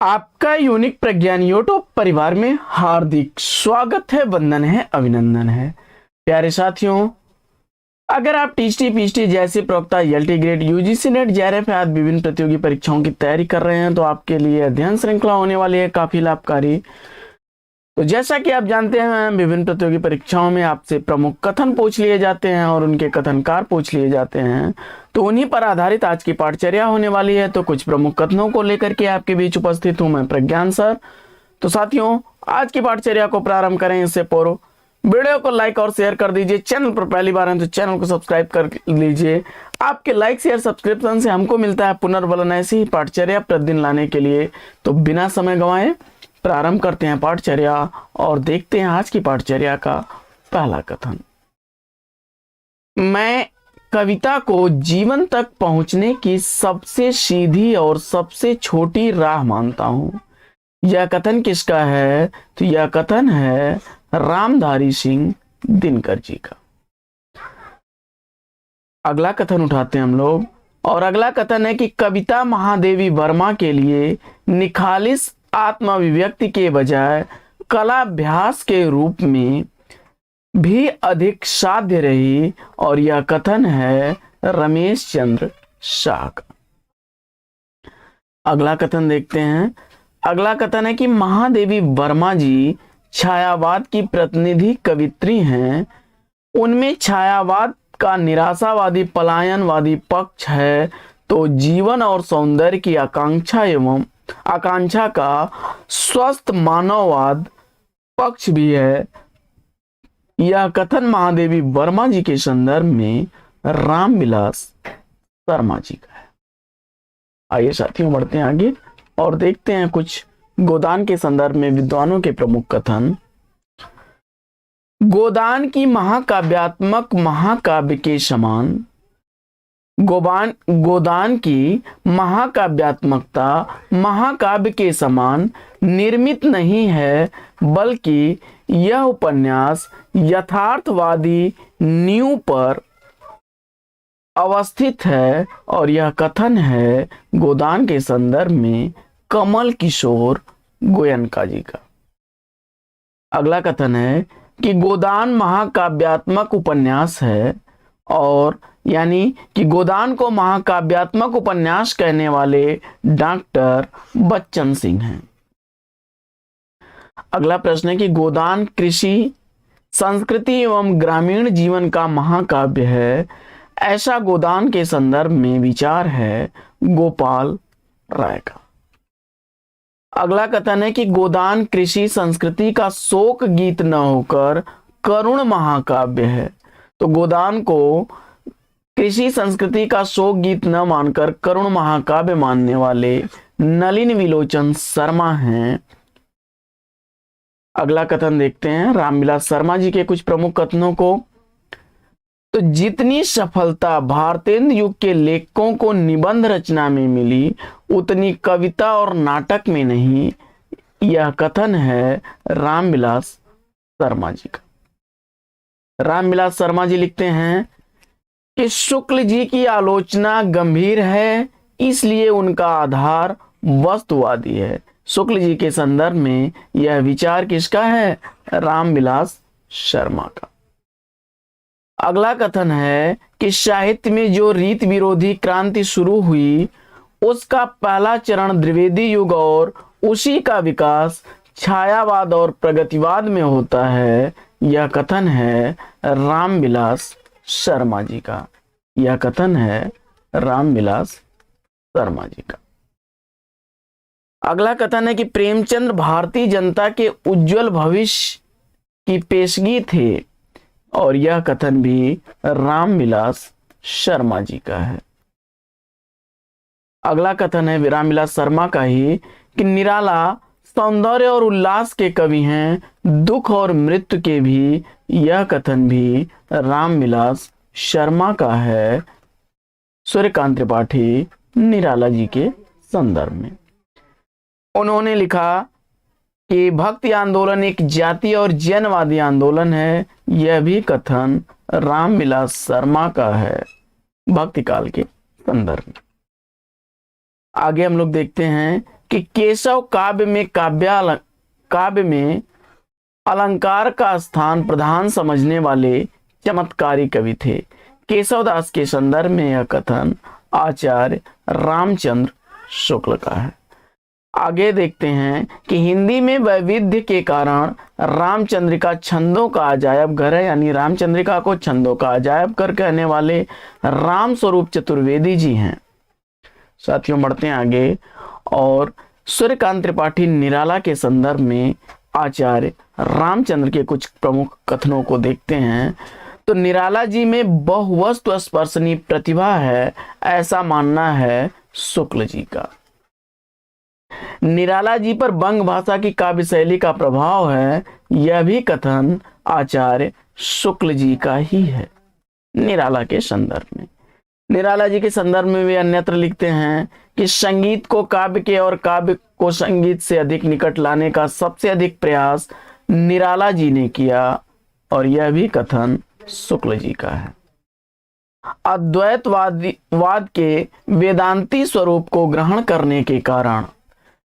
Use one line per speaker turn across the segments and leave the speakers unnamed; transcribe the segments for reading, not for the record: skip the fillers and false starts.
आपका यूनिक प्रज्ञान यूट्यूब परिवार में हार्दिक स्वागत है, वंदन है, अभिनंदन है। प्यारे साथियों, अगर आप टीटी पीटी जैसे प्रवक्ता LT grade UGC net JRF आदि विभिन्न प्रतियोगी परीक्षाओं की तैयारी कर रहे हैं तो आपके लिए अध्ययन श्रृंखला होने वाली है काफी लाभकारी। तो जैसा कि आप जानते हैं, विभिन्न प्रतियोगी परीक्षाओं में आपसे प्रमुख कथन पूछ लिए जाते हैं और उनके कथनकार पूछ लिए जाते हैं। तो उन्हीं पर आधारित आज की पाठचर्या होने वाली है। तो कुछ प्रमुख कथनों को लेकर के आपके बीच उपस्थित हूं मैं, प्रज्ञान सर। तो साथियों, आज की पाठचर्या को प्रारंभ करें इससे पूर्व वीडियो को लाइक और शेयर कर दीजिए। चैनल पर पहली बार हैं तो चैनल को सब्सक्राइब कर लीजिए। आपके लाइक शेयर सब्सक्रिप्शन से हमको मिलता है पुनर्बलन ऐसी ही पाठचर्या प्रतिदिन लाने के लिए। तो बिना समय गंवाए प्रारंभ करते हैं पाठचर्या और देखते हैं आज की पाठचर्या का पहला कथन। मैं कविता को जीवन तक पहुंचने की सबसे सीधी और सबसे छोटी राह मानता हूं। यह कथन किसका है? तो यह कथन है रामधारी सिंह दिनकर जी का। अगला कथन उठाते हैं हम लोग, और अगला कथन है कि कविता महादेवी वर्मा के लिए निखालिस आत्माभिव्यक्ति के बजाय कलाभ्यास के रूप में भी अधिक साध्य रही, और यह कथन है रमेश चंद्र शाह का। अगला कथन देखते हैं। अगला कथन है कि महादेवी वर्मा जी छायावाद की प्रतिनिधि कवित्री हैं। उनमें छायावाद का निराशावादी पलायनवादी पक्ष है तो जीवन और सौंदर्य की आकांक्षा का स्वस्थ मानववाद पक्ष भी है। यह कथन महादेवी वर्मा जी के संदर्भ में रामविलास शर्मा जी का है। आइए साथियों, बढ़ते हैं आगे और देखते हैं कुछ गोदान के संदर्भ में विद्वानों के प्रमुख कथन। गोदान की महाकाव्यात्मक महाकाव्य के समान गोदान की महाकाव्यात्मकता महाकाव्य के समान निर्मित नहीं है, बल्कि यह उपन्यास यथार्थवादी नींव पर अवस्थित है, और यह कथन है गोदान के संदर्भ में कमल किशोर गोयनका जी का। अगला कथन है कि गोदान महाकाव्यात्मक उपन्यास है, और यानी कि गोदान को महाकाव्यात्मक उपन्यास कहने वाले डॉक्टर बच्चन सिंह हैं। अगला प्रश्न है कि गोदान कृषि संस्कृति एवं ग्रामीण जीवन का महाकाव्य है, ऐसा गोदान के संदर्भ में विचार है गोपाल राय का। अगला कथन है कि गोदान कृषि संस्कृति का शोक गीत न होकर करुण महाकाव्य है। तो गोदान को कृषि संस्कृति का शोक गीत न मानकर करुण महाकाव्य मानने वाले नलिन विलोचन शर्मा हैं। अगला कथन देखते हैं रामविलास शर्मा जी के कुछ प्रमुख कथनों को। तो जितनी सफलता भारतेंदु युग के लेखकों को निबंध रचना में मिली, उतनी कविता और नाटक में नहीं। यह कथन है रामविलास शर्मा जी का। रामविलास शर्मा जी लिखते हैं कि शुक्ल जी की आलोचना गंभीर है, इसलिए उनका आधार वस्तुवादी है। शुक्ल जी के संदर्भ में यह विचार किसका है? रामविलास शर्मा का। अगला कथन है कि साहित्य में जो रीत विरोधी क्रांति शुरू हुई, उसका पहला चरण द्विवेदी युग और उसी का विकास छायावाद और प्रगतिवाद में होता है। यह कथन है रामविलास शर्मा जी का। यह कथन है रामविलास शर्मा जी का। अगला कथन है कि प्रेमचंद्र भारतीय जनता के उज्जवल भविष्य की पेशगी थे, और यह कथन भी रामविलास शर्मा जी का है। अगला कथन है रामविलास शर्मा का ही कि निराला सौंदर्य और उल्लास के कवि हैं, दुख और मृत्यु के भी। यह कथन भी रामविलास शर्मा का है, सूर्यकांत त्रिपाठी निराला जी के संदर्भ में। उन्होंने लिखा कि भक्ति आंदोलन एक जातीय और जनवादी आंदोलन है। यह भी कथन रामविलास शर्मा का है, भक्ति काल के संदर्भ में। आगे हम लोग देखते हैं कि केशव काव्य में अलंकार का स्थान प्रधान समझने वाले चमत्कारी कवि थे। केशवदास के संदर्भ में यह कथन आचार्य रामचंद्र शुक्ल का है। आगे देखते हैं कि हिंदी में वैविध्य के कारण रामचंद्रिका छंदों का अजायब घर है, यानी रामचंद्रिका को छंदों का अजायब घर कहने वाले राम स्वरूप चतुर्वेदी जी हैं। साथियों बढ़ते हैं आगे और सूर्यकांत त्रिपाठी निराला के संदर्भ में आचार्य रामचंद्र के कुछ प्रमुख कथनों को देखते हैं। तो निराला जी में बहुवस्तु स्पर्शनीय प्रतिभा है, ऐसा मानना है शुक्ल जी का। निराला जी पर बंग भाषा की काव्य शैली का प्रभाव है, यह भी कथन आचार्य शुक्ल जी का ही है। निराला के संदर्भ में, निराला जी के संदर्भ में वे अन्यत्र लिखते हैं कि संगीत को काव्य के और काव्य को संगीत से अधिक निकट लाने का सबसे अधिक प्रयास निराला जी ने किया, और यह भी कथन शुक्ल जी का है। अद्वैतवाद के वेदांती स्वरूप को ग्रहण करने के कारण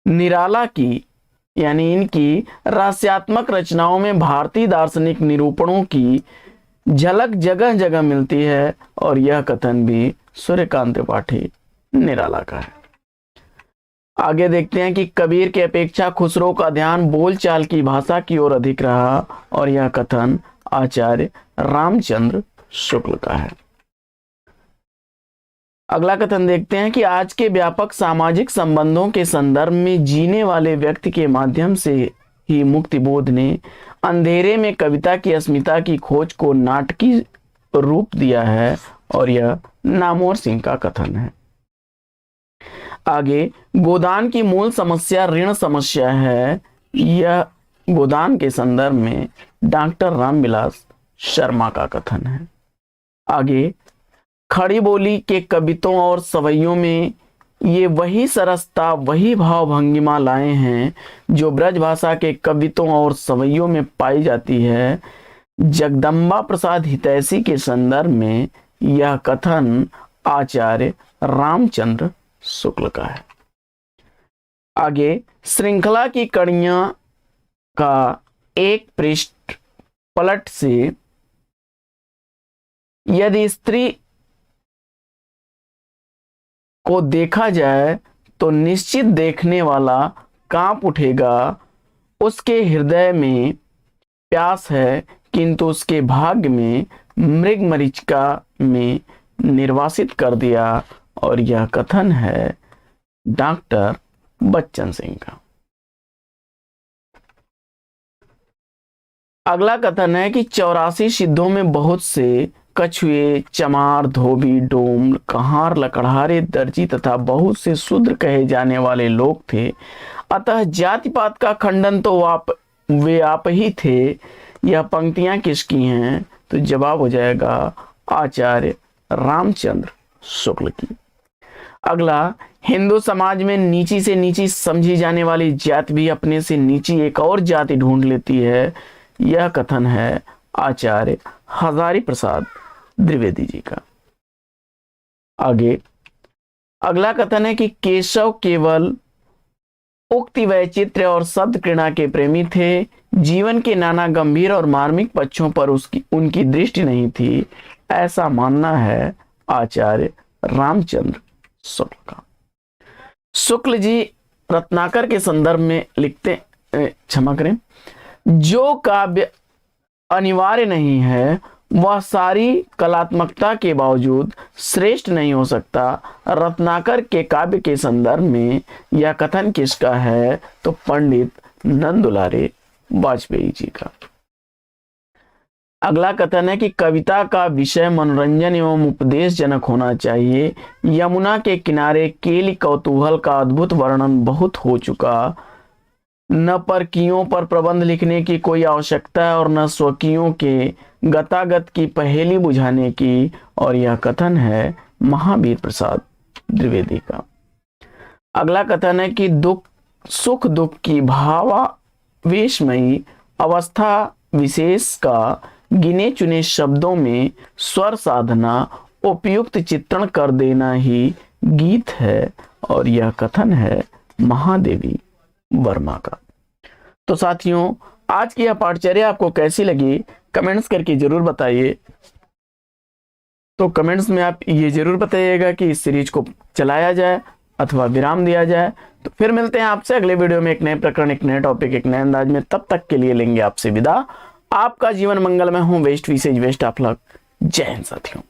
निराला की यानी इनकी रहस्यात्मक रचनाओं में भारतीय दार्शनिक निरूपणों की झलक जगह जगह मिलती है, और यह कथन भी सूर्यकांत त्रिपाठी निराला का है। आगे देखते हैं कि कबीर की अपेक्षा खुसरो का ध्यान बोलचाल की भाषा की ओर अधिक रहा, और यह कथन आचार्य रामचंद्र शुक्ल का है। अगला कथन देखते हैं कि आज के व्यापक सामाजिक संबंधों के संदर्भ में जीने वाले व्यक्ति के माध्यम से ही मुक्तिबोध ने अंधेरे में कविता की अस्मिता की खोज को नाटकीय रूप दिया है, और यह नामवर सिंह का कथन है। आगे गोदान की मूल समस्या ऋण समस्या है, यह गोदान के संदर्भ में डॉक्टर रामविलास शर्मा का कथन है। आगे खड़ी बोली के कवितों और सवैयों में ये वही सरसता वही भाव भंगिमा लाए हैं जो ब्रज भाषा के कवितों और सवैयों में पाई जाती है। जगदम्बा प्रसाद हितैषी के संदर्भ में यह कथन आचार्य रामचंद्र शुक्ल का है। आगे श्रृंखला की कड़ियां का एक पृष्ठ पलट से यदि स्त्री को देखा जाए तो निश्चित देखने वाला कांप उठेगा। उसके हृदय में प्यास है, किंतु उसके भाग्य में मृग मरीचिका में निर्वासित कर दिया, और यह कथन है डॉक्टर बच्चन सिंह का। अगला कथन है कि 84 सिद्धों में बहुत से कछुए, चमार, धोबी, डोम, कहार, लकड़हारे, दर्जी तथा बहुत से शूद्र कहे जाने वाले लोग थे। अतः जाति पात का खंडन तो वे आप ही थे। यह पंक्तियां किसकी हैं? तो जवाब हो जाएगा आचार्य रामचंद्र शुक्ल की। अगला, हिंदू समाज में नीची से नीची समझी जाने वाली जाति भी अपने से नीची एक और जाति ढूंढ लेती है। यह कथन है आचार्य हजारी प्रसाद द्विवेदी जी का। आगे अगला कथन है कि केशव केवल उक्ति वैचित्र्य और शब्द क्रीड़ा के प्रेमी थे। जीवन के नाना गंभीर और मार्मिक पक्षों पर उनकी दृष्टि नहीं थी, ऐसा मानना है आचार्य रामचंद्र शुक्ल का। शुक्ल जी रत्नाकर के संदर्भ में लिखते, क्षमा करें, जो काव्य अनिवार्य नहीं है वह सारी कलात्मकता के बावजूद श्रेष्ठ नहीं हो सकता। रत्नाकर के काव्य के संदर्भ में यह कथन किसका है? तो पंडित नंदुलारे वाजपेयी जी का। अगला कथन है कि कविता का विषय मनोरंजन एवं उपदेश जनक होना चाहिए। यमुना के किनारे केली कौतूहल का अद्भुत वर्णन बहुत हो चुका। न परकियों पर प्रबंध लिखने की कोई आवश्यकता है और न स्वकीयों के गतागत की पहेली बुझाने की, और यह कथन है महावीर प्रसाद द्विवेदी का। अगला कथन है कि सुख दुख की भावावेशमयी अवस्था विशेष का गिने चुने शब्दों में स्वर साधना उपयुक्त चित्रण कर देना ही गीत है, और यह कथन है महादेवी वर्मा का। तो साथियों, आज की यह पाठचर्या आपको कैसी लगी कमेंट्स करके जरूर बताइए। तो कमेंट्स में आप ये जरूर बताइएगा कि इस सीरीज को चलाया जाए अथवा विराम दिया जाए। तो फिर मिलते हैं आपसे अगले वीडियो में एक नए प्रकरण, एक नए टॉपिक, एक नए अंदाज में। तब तक के लिए लेंगे आपसे विदा। आपका जीवन मंगलमय हो। वेस्ट विशेष बेस्ट ऑफ लक। जय हिंद साथियों।